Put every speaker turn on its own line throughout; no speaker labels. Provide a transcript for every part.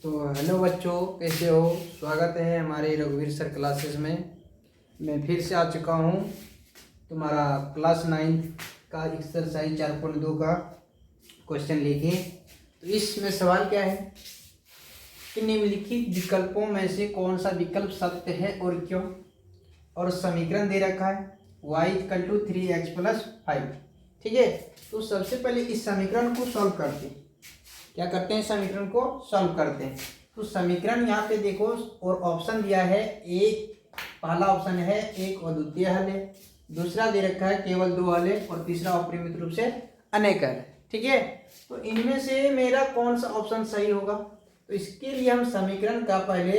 तो हेलो बच्चों, कैसे हो। स्वागत है हमारे रघुवीर सर क्लासेस में। मैं फिर से आ चुका हूँ तुम्हारा क्लास 9 का एक्सरसाइज 4.2 का क्वेश्चन लेके। तो इसमें सवाल क्या है कि निम्नलिखित विकल्पों में से कौन सा विकल्प सत्य है और क्यों। और समीकरण दे रखा है y = 3x + 5। ठीक है, तो सबसे पहले इस समीकरण को सॉल्व करते हैं। क्या करते हैं, समीकरण को सॉल्व करते हैं। तो समीकरण यहाँ पे देखो और ऑप्शन दिया है, एक पहला ऑप्शन है एक अद्वितीय हल है, दूसरा दे रखा है केवल दो हल है, और तीसरा अपरिमित रूप से अनेक हल है। ठीक है, तो इनमें से मेरा कौन सा ऑप्शन सही होगा। तो इसके लिए हम समीकरण का पहले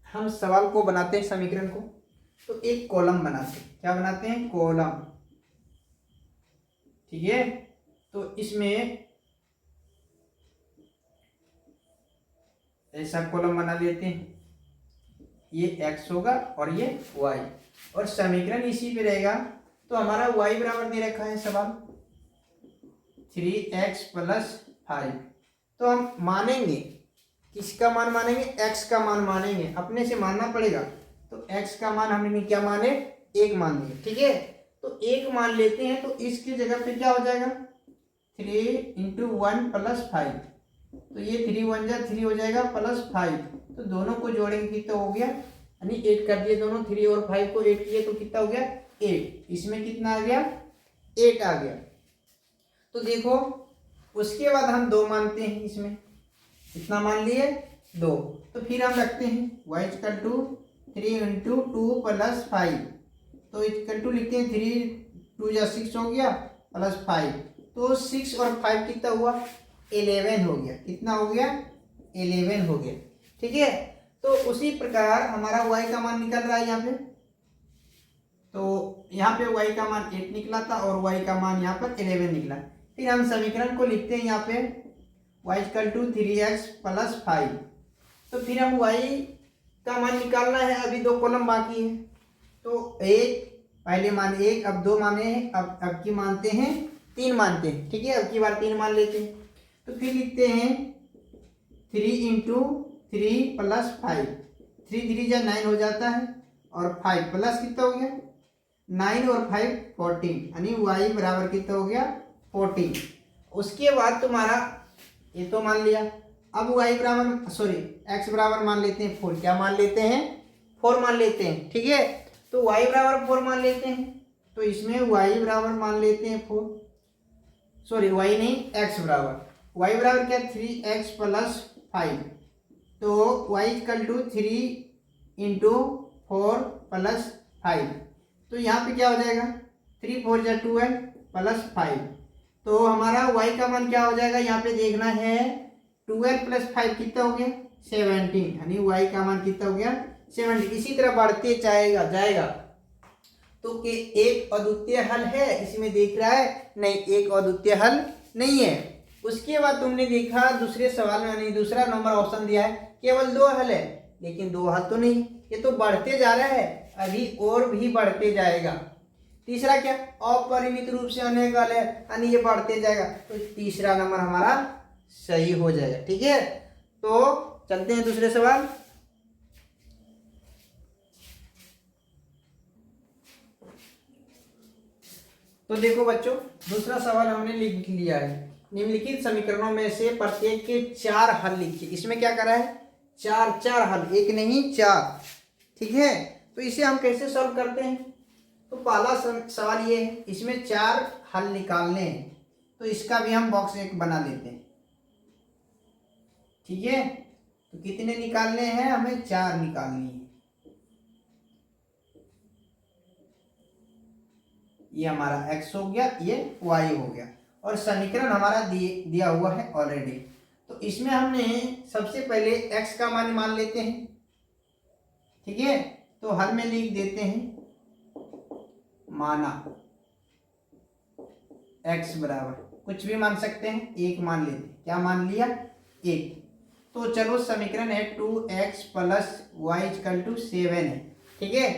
हम सवाल को बनाते हैं, समीकरण को। तो एक कॉलम बनाते हैं, क्या बनाते हैं, कॉलम। ठीक है, तो इसमें ऐसा कॉलम बना लेते हैं, ये x होगा और ये y, और समीकरण इसी पे रहेगा। तो हमारा y बराबर दे रखा है सवाल 3x + 5। तो हम मानेंगे, किसका मान मानेंगे, x का मान मानेंगे, अपने से मानना पड़ेगा। तो x का मान हमने क्या माने, एक मान लिया। ठीक है, तो एक मान लेते हैं, तो इसकी जगह पे क्या हो जाएगा 3 × 1 + 5। तो ये 3 × 1 = 3 हो जाएगा +5। तो दोनों को जोड़ेंगे कितना हो गया, यानी 8 कर दिए दोनों, 3 और 5 को 8 किए तो कितना हो गया 8। इसमें कितना आ गया 8 आ गया। तो देखो उसके बाद हम 2 मानते हैं, इसमें कितना मान लिए 2। तो फिर हम रखते हैं y = 3 × 2 + 5। तो इक्वल टू लिखते हैं 3 2 = 6 हो गया +5। तो 6 और 5 कितना हुआ 11 हो गया। कितना हो गया 11 हो गया। ठीक है, तो उसी प्रकार हमारा y का मान निकल रहा है यहाँ पे। तो यहाँ पे y का मान 8 निकला था और y का मान यहाँ पर 11 निकला। फिर हम समीकरण को लिखते हैं यहाँ पे y = 3x + 5। तो फिर हम y का मान निकालना है, अभी 2 कॉलम बाकी है। तो एक पहले मान 1, अब 2 माने हैं, अब की मानते हैं 3 मानते हैं। ठीक है, अब की बार 3 मान लेते हैं। तो फिर लिखते हैं 3 × 3 + 5। 3 3 = 9 हो जाता है, और 5 प्लस कितना हो गया 9 और 5 14, यानी y बराबर कितना हो गया 14। उसके बाद तुम्हारा ये तो मान लिया, अब y बराबर x बराबर मान लेते हैं 4। क्या मान लेते हैं 4 मान लेते हैं। ठीक है, तो y बराबर 4 मान लेते हैं। तो इसमें y बराबर मान लेते हैं 4, y नहीं x बराबर, y बराबर क्या 3x + 5। तो y = 3 × 4 + 5। तो यहाँ पे क्या हो जाएगा 3 4 = 12 + 5। तो हमारा y का मान क्या हो जाएगा, यहाँ पे देखना है 12 + 5 कितना हो गया 17, यानी y का मान कितना हो गया 17। इसी तरह बढ़ते जाएगा। तो कि एक अद्वितीय हल है, इसमें देख रहा है नहीं, एक अद्वितीय हल नहीं है। उसके बाद तुमने देखा दूसरे सवाल में, यानी दूसरा नंबर ऑप्शन दिया है केवल 2 हल है, लेकिन 2 हल तो नहीं, ये तो बढ़ते जा रहा है, अभी और भी बढ़ते जाएगा। तीसरा क्या, अपरिमित रूप से अनेक हल है, यानी ये बढ़ते जाएगा। तो तीसरा नंबर हमारा सही हो जाएगा। ठीक है, तो चलते हैं दूसरे सवाल। तो देखो बच्चों, दूसरा सवाल हमने लिख लिया है, निम्नलिखित समीकरणों में से प्रत्येक के 4 हल लिखिए। इसमें क्या करा है 4 हल, एक नहीं 4। ठीक है, तो इसे हम कैसे सॉल्व करते हैं। तो पहला सवाल ये है, इसमें 4 हल निकालने हैं। तो इसका भी हम बॉक्स एक बना लेते हैं। ठीक है, तो कितने निकालने हैं, हमें 4 निकालनी है। ये हमारा x हो गया, ये y हो गया, और समीकरण हमारा दिया हुआ है ऑलरेडी। तो इसमें हमने सबसे पहले x का मान लेते हैं। ठीक है, तो हल में लिख देते हैं, माना x बराबर कुछ भी मान सकते हैं, 1 मान लेते हैं। क्या मान लिया 1। तो चलो समीकरण है 2x + y = 7 है। ठीक है,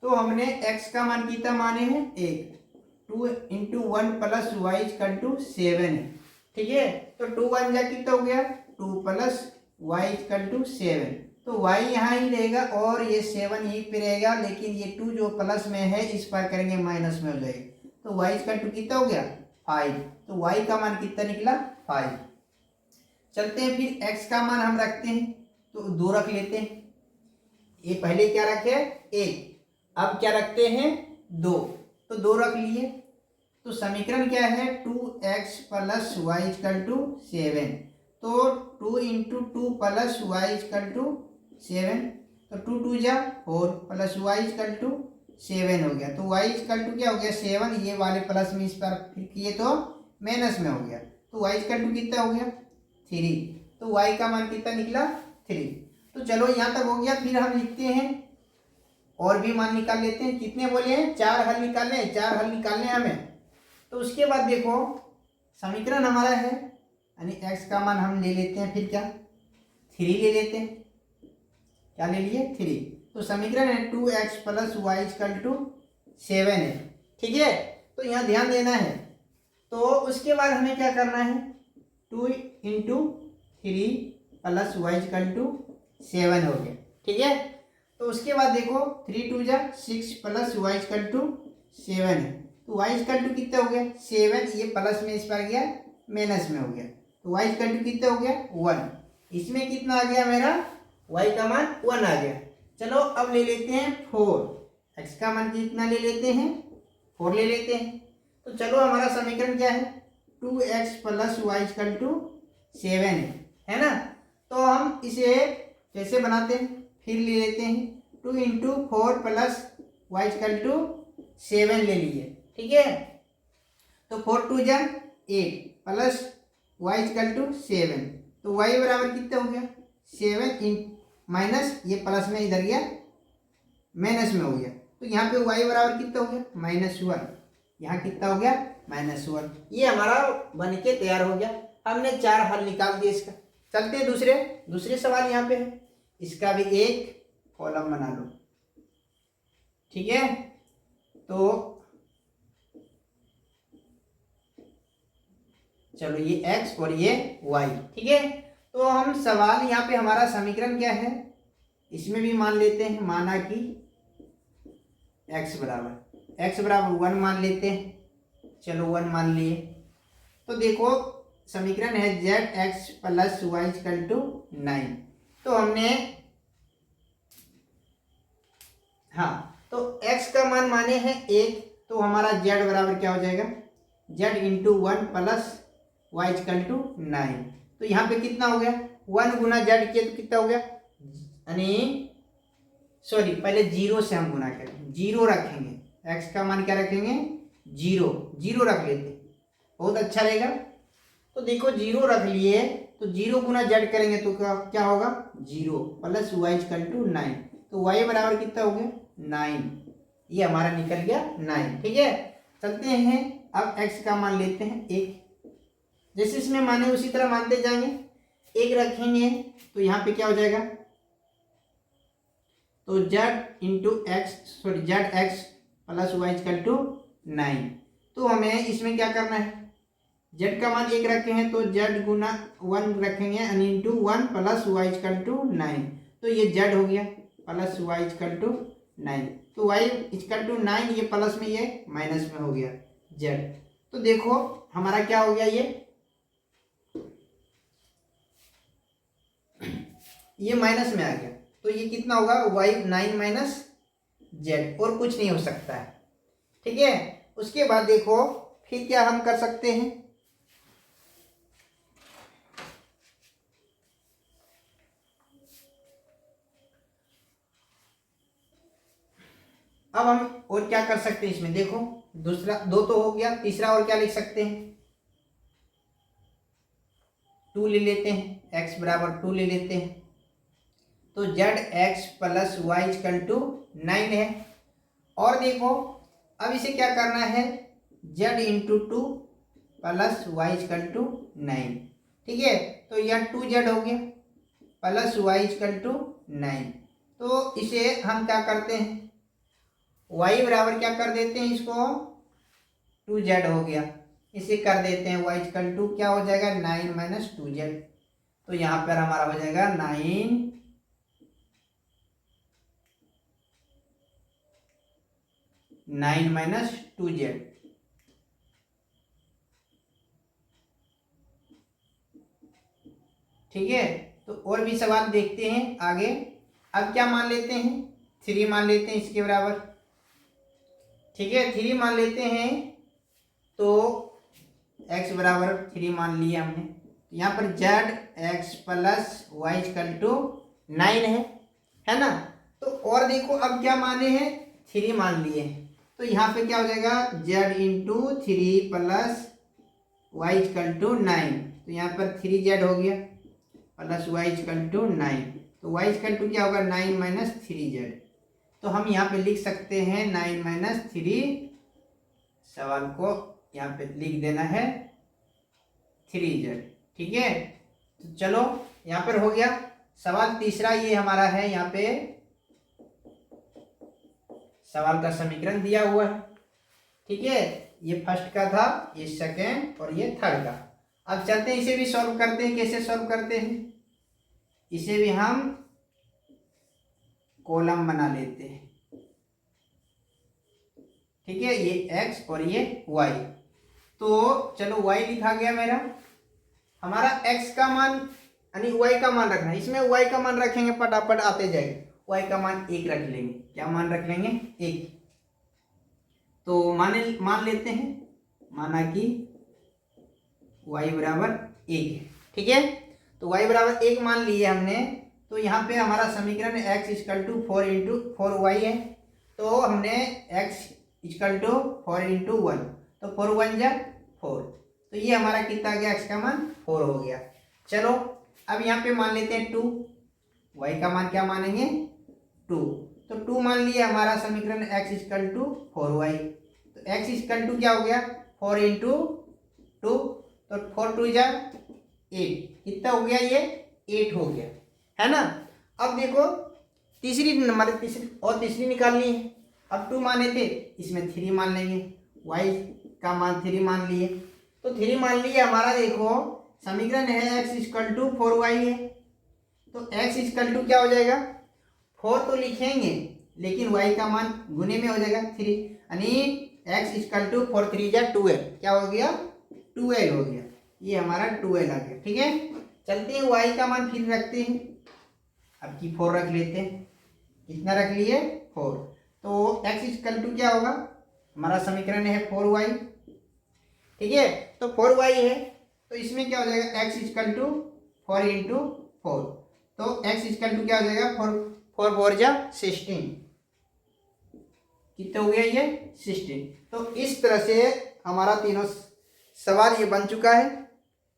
तो हमने x का मान कितना माने हैं 1, 2 × 1 + y = 7 है। ठीक है, तो 2 1 जा कितना हो गया 2 प्लस वाई इक्वल टू 7। तो वाई यहाँ ही रहेगा और ये 7 यहीं पे रहेगा, लेकिन ये 2 जो प्लस में है इस पर करेंगे माइनस में हो जाएगा। तो वाई इक्वल टू कितना हो गया 5। तो वाई का मान कितना निकला 5। चलते हैं फिर एक्स का मान हम रखते हैं, तो 2 रख लेते हैं। ये पहले क्या रखे 1, अब क्या रखते हैं 2, तो 2 रख लिए। तो समीकरण क्या है 2x plus y equal to 7। तो 2 into 2 plus y equal to 7, तो 2 2 जा 4 प्लस वाई इक्वल टू 7 हो गया। तो वाई इक्वल टू क्या हो गया 7, ये वाले प्लस में इस पर फिर किए तो माइनस में हो गया। तो वाई इक्वल टू कितना हो गया 3। तो वाई का मान कितना निकला 3। तो चलो यहाँ तक हो गया। फिर हम लिखते हैं और भी मान निकाल लेते हैं। कितने बोले हैं 4 हल निकालने हैं, 4 हल निकालने हैं हमें। तो उसके बाद देखो समीकरण हमारा है यानी x का मान हम ले लेते हैं, फिर क्या 3 ले लेते हैं। क्या ले लिए 3। तो समीकरण है 2x plus y equal to 7 है, ठीक है। तो यहाँ ध्यान देना है। तो उसके बाद हमें क्या करना है 2 into 3 plus y equal to 7 हो गया, ठीक है। तो उसके बाद देखो 3 2 जा 6 प्लस वाई इक्वल टू 7 है। तो वाई इक्वल टू कितना हो गया 7, ये प्लस में इस पर गया माइनस में हो गया। तो वाई इक्वल टू कितना हो गया 1। इसमें कितना आ गया मेरा वाई का मान 1 आ गया। चलो अब ले लेते हैं 4। एक्स का मान कितना ले लेते हैं 4 ले लेते हैं। तो चलो हमारा समीकरण क्या है 2x plus y equal to 7 है ना। तो हम इसे कैसे बनाते हैं फिर ले लेते हैं 2 into 4 plus y equal to 7 ले लिए, ठीक है। तो 4 2 जा 8 प्लस वाई इक्वल टू 7। तो वाई बराबर कितना हो गया 7 इन माइनस ये प्लस में इधर गया माइनस में हो गया। तो यहाँ पे वाई बराबर कितना हो गया -1। यहाँ कितना हो गया -1। ये हमारा बन के तैयार हो गया। हमने 4 हल निकाल दिए इसका। चलते हैं दूसरे सवाल यहाँ पे है। इसका भी एक कॉलम बना लो, ठीक है। तो चलो ये x और ये y, ठीक है। तो हम सवाल यहाँ पे हमारा समीकरण क्या है इसमें भी मान लेते हैं, माना कि x बराबर 1 मान लेते हैं। चलो 1 मान लिए। तो देखो समीकरण है zx plus y equal to 9। तो हमने तो x का मान माने हैं 1, तो हमारा z बराबर क्या हो जाएगा z into 1 plus y equal to 9। तो यहाँ पे कितना हो गया 1 गुना z किया तो कितना हो गया यानी सॉरी पहले 0 से हम गुना करें, 0 रखेंगे। x का मान क्या रखेंगे 0 रख लेते, बहुत अच्छा रहेगा। तो देखो 0 रख लिए, तो 0 गुना z करेंगे तो क्या होगा 0 प्लस वाई इक्वल टू 9। तो y बराबर कितना हो गया 9। ये हमारा निकल गया 9, ठीक है। चलते हैं अब x का मान लेते हैं 1। जैसे इसमें माने उसी तरह मानते जाएंगे। 1 रखेंगे तो यहाँ पे क्या हो जाएगा तो z into x plus y equal to 9। तो हमें इसमें क्या करना है z का मान 1 रखे हैं तो z गुना 1 रखेंगे यानी into 1 plus y equal to 9। तो ये z हो गया प्लस वाई इक्वल टू 9। तो वाई इक्वल टू 9, ये प्लस में ये माइनस में हो गया z। तो देखो हमारा क्या हो गया ये माइनस में आ गया। तो ये कितना होगा वाई 9 माइनस z, और कुछ नहीं हो सकता है, ठीक है। उसके बाद देखो फिर क्या हम कर सकते हैं अब हम और क्या कर सकते हैं इसमें देखो दूसरा 2 तो हो गया, तीसरा और क्या लिख सकते हैं 2 ले लेते हैं, x बराबर 2 ले लेते हैं। तो zx plus y equal to 9 है। और देखो अब इसे क्या करना है z into 2 plus y equal to 9, ठीक है। तो यह 2z हो गया प्लस वाई इक्वल टू 9। तो इसे हम क्या करते हैं y बराबर क्या कर देते हैं इसको 2z हो गया, इसे कर देते हैं y इक्वल टू क्या हो जाएगा 9 माइनस 2z। तो यहाँ पर हमारा हो जाएगा 9 माइनस 2z। ठीक है, तो और भी सवाल देखते हैं आगे। अब क्या मान लेते हैं, 3 मान लेते हैं इसके बराबर। ठीक है, 3 मान लेते हैं, तो x बराबर 3 मान लिया हमने। यहाँ पर z x plus y equal to 9 है ना। तो और देखो अब क्या माने हैं, 3 मान लिए हैं, तो यहाँ पे क्या हो जाएगा z into 3 plus y equal to 9। तो यहाँ पर 3z हो गया प्लस वाई इक्वल टू 9। तो वाई इक्वल टू क्या होगा 9 माइनस 3z। तो हम यहाँ पे लिख सकते हैं 9 माइनस 3, सवाल को यहाँ पे लिख देना है 3z। ठीक है, तो चलो यहाँ पर हो गया। सवाल तीसरा ये हमारा है, यहाँ पे सवाल का समीकरण दिया हुआ है। ठीक है, ये फर्स्ट का था, ये सेकेंड और ये थर्ड का। अब चलते हैं इसे भी सॉल्व करते हैं। कैसे सॉल्व करते हैं, इसे भी हम कॉलम बना लेते हैं। ठीक है, ये x और ये y। तो चलो y लिखा गया मेरा। हमारा x का मान यानी y का मान रखना है, इसमें y का मान रखेंगे, फटाफट आते जाएगा। y का मान 1 रख लेंगे। क्या मान रख लेंगे, 1। तो मान लेते हैं, माना कि y बराबर 1 है। ठीक है, तो y बराबर 1 मान लिए हमने। तो यहाँ पे हमारा समीकरण x equal to 4 into 4y है। तो हमने x इक्वल टू 4 इंटू 1, तो 4 1 जा 4। तो ये हमारा कितना गया, x का मान 4 हो गया। चलो अब यहाँ पे मान लेते हैं 2, y का मान क्या मानेंगे 2। तो 2 मान लिया हमारा समीकरण x इक्वल टू 4y। तो x इक्वल टू क्या हो गया 4 इंटू 2, तो 4 2 जा 8। कितना हो गया, ये 8 हो गया, है ना। अब देखो तीसरी निकालनी है। अब 2 माने थे, इसमें 3 मान लेंगे, y का मान 3 मान लिए। तो 3 मान लिए हमारा, देखो समीकरण है x इक्वल टू 4y है। तो x इक्वल टू क्या हो जाएगा, 4 तो लिखेंगे लेकिन y का मान गुने में हो जाएगा 3, यानी x इक्वल टू 4 3 जा 12। क्या हो गया 12 हो गया, ये हमारा 12 आ गया। ठीक है, चलते हैं y का मान फिर रखते हैं। अब की 4 रख लेते हैं, कितना रख लिए 4। तो x इक्वल टू क्या होगा, हमारा समीकरण है 4y। ठीक है, तो 4y है, तो इसमें क्या हो जाएगा x इक्वल टू 4 इंटू 4। तो x इक्वल टू क्या हो जाएगा 4 4 जा 16। कितना हो गया ये 16। तो इस तरह से हमारा तीनों सवाल ये बन चुका है।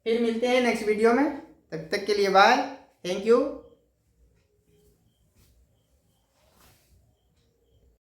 फिर मिलते हैं नेक्स्ट वीडियो में, तब तक के लिए बाय, थैंक यू।